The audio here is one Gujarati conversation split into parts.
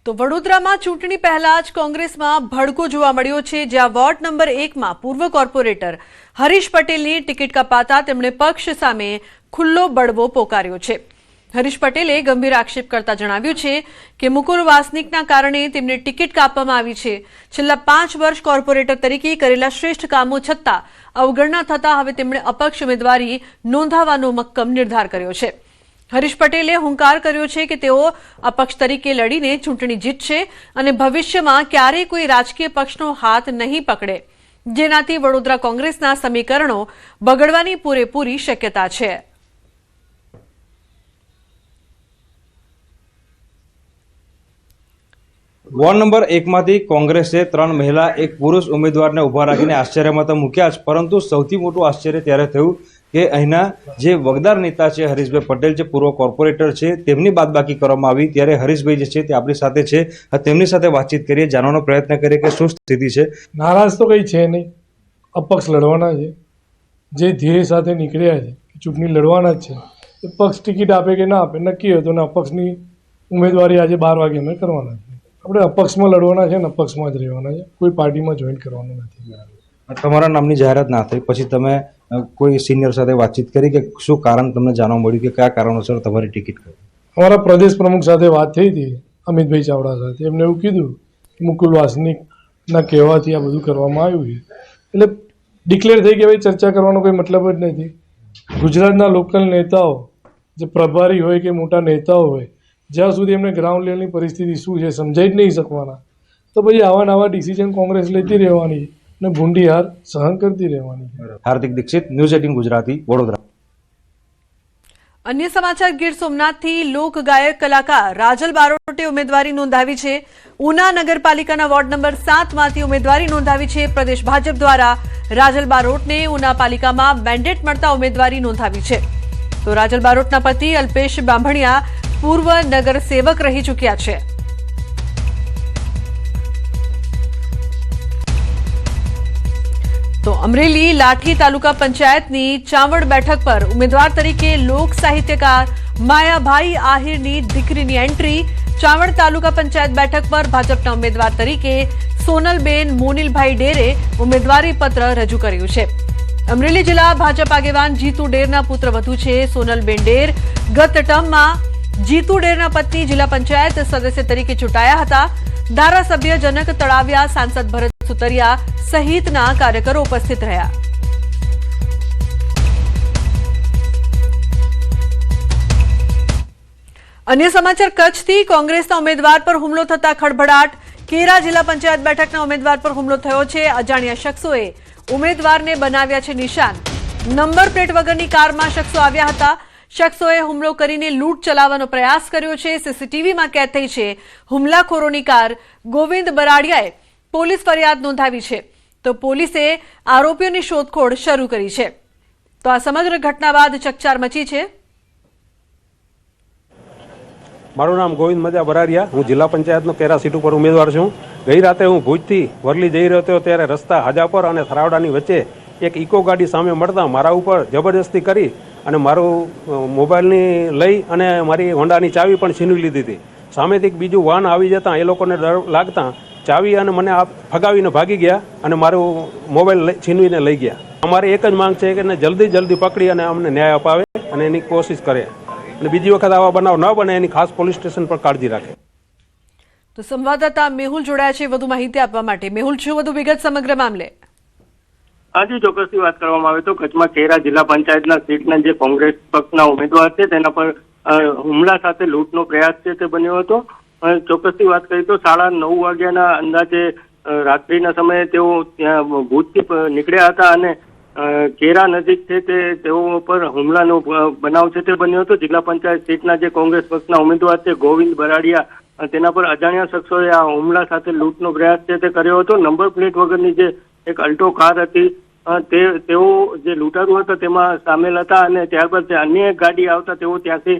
તો વડોદરામાં ચૂંટણી પહેલા જ કોંગ્રેસમાં ભડકો જોવા મળ્યો છે, જ્યાં વોર્ડ નંબર 1માં પૂર્વ કોર્પોરેટર હરીશ પટેલની ટિકિટ કપાતા તેમણે પક્ષ સામે ખુલ્લો બળવો પોકાર્યો છે। હરીશ પટેલે ગંભીર આક્ષેપ કરતા જણાવ્યું છે કે મુકુલ વાસનિકના કારણે તેમને ટિકિટ કાપવામાં આવી છે। છેલ્લા 5 વર્ષ કોર્પોરેટર તરીકે કરેલા શ્રેષ્ઠ કામો છતાં અવગણના થતા હવે તેમણે અપક્ષ ઉમેદવારી નોંધાવવાનો મક્કમ નિર્ધાર કર્યો છે। હરીશ પટેલે હુંકાર કર્યો છે કે તેઓ અપક્ષ તરીકે લડીને ચૂંટણી જીતશે અને ભવિષ્યમાં ક્યારેય કોઈ રાજકીય પક્ષનો હાથ નહીં પકડે, જેનાથી વડોદરા કોંગ્રેસના સમીકરણો બગડવાની પૂરેપૂરી શક્યતા છે। વોર્ડ નંબર 1માંથી કોંગ્રેસે 3 મહિલા એક પુરુષ ઉમેદવારને ઉભા રાખીને આશ્ચર્યમાં તો મૂક્યા જ, પરંતુ સૌથી મોટું આશ્ચર્ય ત્યારે થયું કે અહીંના જે વગદાર નેતા છે હરીશભાઈ પટેલ, જે પૂર્વ કોર્પોરેટર છે, તેમની બાદબાકી કરવામાં આવી। ત્યારે હરીશભાઈ જે છે તે આપણી સાથે છે, તેમની સાથે વાતચીત કરીએ, જાણવાનો પ્રયત્ન કરીએ કે શું સ્થિતિ છે। નારાજ તો કંઈ છે નહીં, અપક્ષ લડવાના છે, જે ધ્યેય સાથે નીકળ્યા છે ચૂંટણી લડવાના જ છે। એ પક્ષ ટિકિટ આપે કે ના આપે નક્કી હતું ને અપક્ષની ઉમેદવારી આજે 12 વાગે અમે કરવાના છે। આપણે અપક્ષમાં લડવાના છે ને અપક્ષમાં જ રહેવાના છે, કોઈ પાર્ટીમાં જોઈન કરવાનું નથી। તમારા નામની જાહેરાત ના થઈ પછી તમે કોઈ સિનિયર સાથે વાતચીત કરી કે શું કારણ તમને જાણવા મળ્યું કે કયા કારણોસર તમારી ટિકિટ કરી? અમારા પ્રદેશ પ્રમુખ સાથે વાત થઈ હતી, અમિતભાઈ ચાવડા સાથે। એમને એવું કીધું કે મુકુલ વાસનિકના કહેવાથી આ બધું કરવામાં આવ્યું છે, એટલે ડિક્લેર થઈ કે ભાઈ ચર્ચા કરવાનો કોઈ મતલબ જ નથી। ગુજરાતના લોકલ નેતાઓ જે પ્રભારી હોય કે મોટા નેતાઓ હોય, જ્યાં સુધી એમને ગ્રાઉન્ડ લેવલની પરિસ્થિતિ શું છે સમજાઈ જ નહીં શકવાના, તો પછી આવા નવા ડિસિઝન કોંગ્રેસ લેતી રહેવાની અને ભૂંડી હાર સહન કરતી રહેવાની। હાર્દિક દીક્ષિત, ન્યૂઝ 18 ગુજરાતી, વડોદરા। અન્ય સમાચાર, ગીર સોમનાથથી લોક ગાયક કલાકાર રાજલ બારોટે ઉમેદવારી નોંધાવી છે। ઉના નગરપાલિકાના વોર્ડ નંબર 7માંથી ઉમેદવારી નોંધાવી છે। પ્રદેશ ભાજપ દ્વારા રાજલ બારોટને ઉના પાલિકામાં મેન્ડેટ મળતા ઉમેદવારી નોંધાવી છે। તો રાજલ બારોટના પતિ અલ્પેશ બાંભણિયા પૂર્વ નગર સેવક રહી ચૂક્યા છે। તો અમરેલી લાઠી તાલુકા પંચાયતની ચાવડ બેઠક પર ઉમેદવાર તરીકે લોક સાહિત્યકાર માયાભાઈ આહિરની દીકરીની એન્ટ્રી। ચાવડ તાલુકા પંચાયત બેઠક પર ભાજપના ઉમેદવાર તરીકે સોનલબેન મોનિલભાઈ ડેરે ઉમેદવારી પત્ર રજૂ કર્યું છે। અમરેલી જિલ્લા ભાજપ આગેવાન જીતુ ડેરના પુત્રવધુ છે સોનલબેન ડેર। ગત ટર્મમાં જીતુ ડેરના પત્ની જિલ્લા પંચાયત સદસ્ય તરીકે ચૂંટાયા હતા। ધારાસભ્ય જનક તળાવિયા, સાંસદ ભરત સુતરિયા સહિતના કાર્યકરો ઉપસ્થિત રહ્યા। અન્ય સમાચાર, કચ્છથી કોંગ્રેસના ઉમેદવાર પર હુમલો થતા ખળભળાટ। કેરા જિલ્લા પંચાયત બેઠકના ઉમેદવાર પર હુમલો થયો છે। અજાણ્યા શખ્સોએ ઉમેદવારને બનાવ્યા છે નિશાન। નંબર પ્લેટ વગરની કારમાં શખ્સો આવ્યા હતા। શખ્સોએ હુમલો કરીને લૂંટ ચલાવવાનો પ્રયાસ કર્યો છે। સીસીટીવીમાં કેદ થઈ છે હુમલાખોરોની કાર। ગોવિંદ બરાડિયાએ પોલીસ ફરિયાદ નોંધાવી છે, તો પોલીસે આરોપીઓની શોધખોળ શરૂ કરી છે। તો આ સમગ્ર ઘટના બાદ ચકચાર મચી છે। મારું નામ ગોવિંદ મજા બરાડિયા, હું જિલ્લા પંચાયતનો કેરા સીટ ઉપર ઉમેદવાર છું। ગઈ રાતે હું ભુજથી વરલી જઈ રહ્યો હતો, ત્યારે રસ્તા હાજાપર અને થરાવડાની વચ્ચે એક ઇકો ગાડી સામે મળતા મારા ઉપર જબરદસ્તી કરી અને મારું મોબાઈલની લઈ અને મારી હોન્ડાની ચાવી પણ છીનવી લીધી હતી। સામેથી બીજું વાહન આવી જતાં એ લોકોને ડર લાગતા ચાવી અને મને ફગાવીને ભાગી ગયા અને મારું મોબાઈલ છીનવીને લઈ ગયા। અમારી એક જ માંગ છે કે જલ્દી પકડી અને અમને ન્યાય અપાવે અને એની કોશિશ કરે અને બીજી વખત આવા બનાવ ન બને એની ખાસ પોલીસ સ્ટેશન પર કાળજી રાખે। તો સંવાદદાતા મેહુલ જોડાયા છે વધુ માહિતી આપવા માટે। મેહુલ, શું વધુ વિગત સમગ્ર મામલે? આજે ચોક્કસથી વાત કરવામાં આવે તો કચ્છમાં કેરા જિલ્લા પંચાયતના સીટના જે કોંગ્રેસ પક્ષના ઉમેદવાર છે તેના પર હુમલા સાથે લૂંટનો પ્રયાસ છે તે બન્યો હતો। ચોક્કસથી વાત કરીએ તો 9:30 વાગ્યાના અંદાજે રાત્રિના સમયે તેઓ ત્યાં ભુજથી નીકળ્યા હતા અને કેરા નજીક છે તે તેઓ પર હુમલાનો બનાવ છે તે બન્યો હતો। જિલ્લા પંચાયત સીટના જે કોંગ્રેસ પક્ષના ઉમેદવાર છે ગોવિંદ બરાડિયા, તેના પર અજાણ્યા શખ્સોએ આ હુમલા સાથે લૂંટનો પ્રયાસ છે તે કર્યો હતો। નંબર પ્લેટ વગરની જે એક અલ્ટો કાર હતી તેઓ જે લૂંટારૂ હતા તેમાં સામેલ હતા અને ત્યારબાદ અન્ય એક ગાડી આવતા તેઓ ત્યાંથી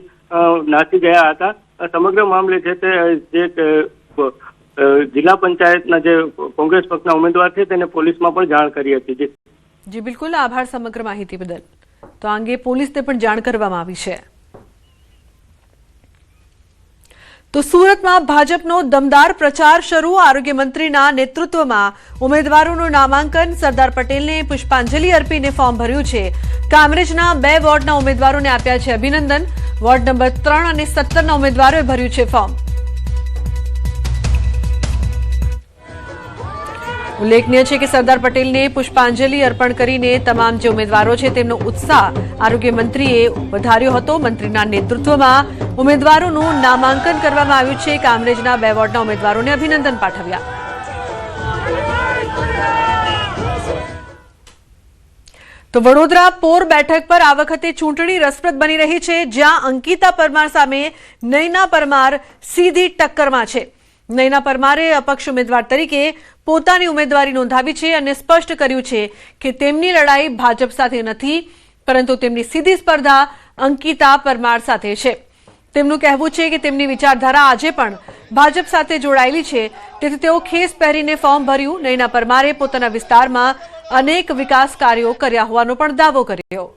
નાસી ગયા હતા। સમગ્ર મામલે છે તે જે જિલ્લા પંચાયતના જે કોંગ્રેસ પક્ષના ઉમેદવાર છે તેને પોલીસમાં પણ જાણ કરી હતી। જી બિલકુલ, આભાર સમગ્ર માહિતી બદલ। તો આ અંગે પોલીસને પણ જાણ કરવામાં આવી છે। તો સુરતમાં ભાજપનો દમદાર પ્રચાર શરૂ. આરોગ્ય મંત્રીના નેતૃત્વમાં ઉમેદવારોનું નામાંકન. સરદાર પટેલને પુષ્પાંજલિ અર્પીને ફોર્મ ભર્યું છે. કામરેજના 2 વોર્ડના ઉમેદવારોને આપ્યા છે અભિનંદન. વોર્ડ નંબર 3 અને 17ના ઉમેદવારોએ ભર્યું છે ફોર્મ. ઉલ્લેખનીય છે કે સરદાર પટેલને પુષ્પાંજલિ અર્પણ કરીને તમામ જે ઉમેદવારો છે તેમનો ઉત્સાહ આરોગ્ય મંત્રીએ વધાર્યો હતો. મંત્રીના નેતૃત્વમાં ઉમેદવારોનું નામાંકન કરવામાં આવ્યું છે. કામરેજના 2 વોર્ડના ઉમેદવારોને અભિનંદન પાઠવ્યા. તો વડોદરા પોર બેઠક પર આ વખતે ચૂંટણી રસપ્રદ બની રહી છે, જ્યાં અંકિતા પરમાર સામે નયના પરમાર સીધી ટક્કરમાં છે. નયના પરમારે અપક્ષ ઉમેદવાર તરીકે પોતાની ઉમેદવારી નોંધાવી છે અને સ્પષ્ટ કર્યું છે કે તેમની લડાઈ ભાજપ સાથે નથી, પરંતુ તેમની સીધી સ્પર્ધા અંકિતા પરમાર સાથે છે. તેમનું કહેવું છે કે તેમની વિચારધારા આજે પણ ભાજપ સાથે જોડાયેલી છે, તેથી તેઓ ખેસ પહેરીને ફોર્મ ભર્યું. નયના પરમારે પોતાના વિસ્તારમાં અનેક વિકાસ કાર્યો કર્યા હોવાનો પણ દાવો કર્યો.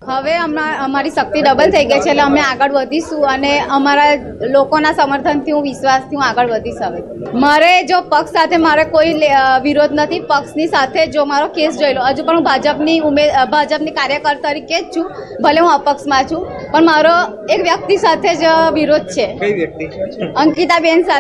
હવે અમારી શક્તિ ડબલ થઈ ગઈ છે, એટલે અમે આગળ વધીશું અને અમારા લોકોના સમર્થનથી વિશ્વાસથી હું આગળ વધીશ. હવે મારે જો પક્ષ સાથે મારે કોઈ વિરોધ નથી. પક્ષની સાથે જો મારો કેસ જોઈ લો, હજુ પણ હું ભાજપની કાર્યકર તરીકે જ છું, ભલે હું અપક્ષમાં છું, પણ મારો એક વ્યક્તિ સાથે જ વિરોધ છે. કઈ વ્યક્તિ? અંકિતાબેન સાથે.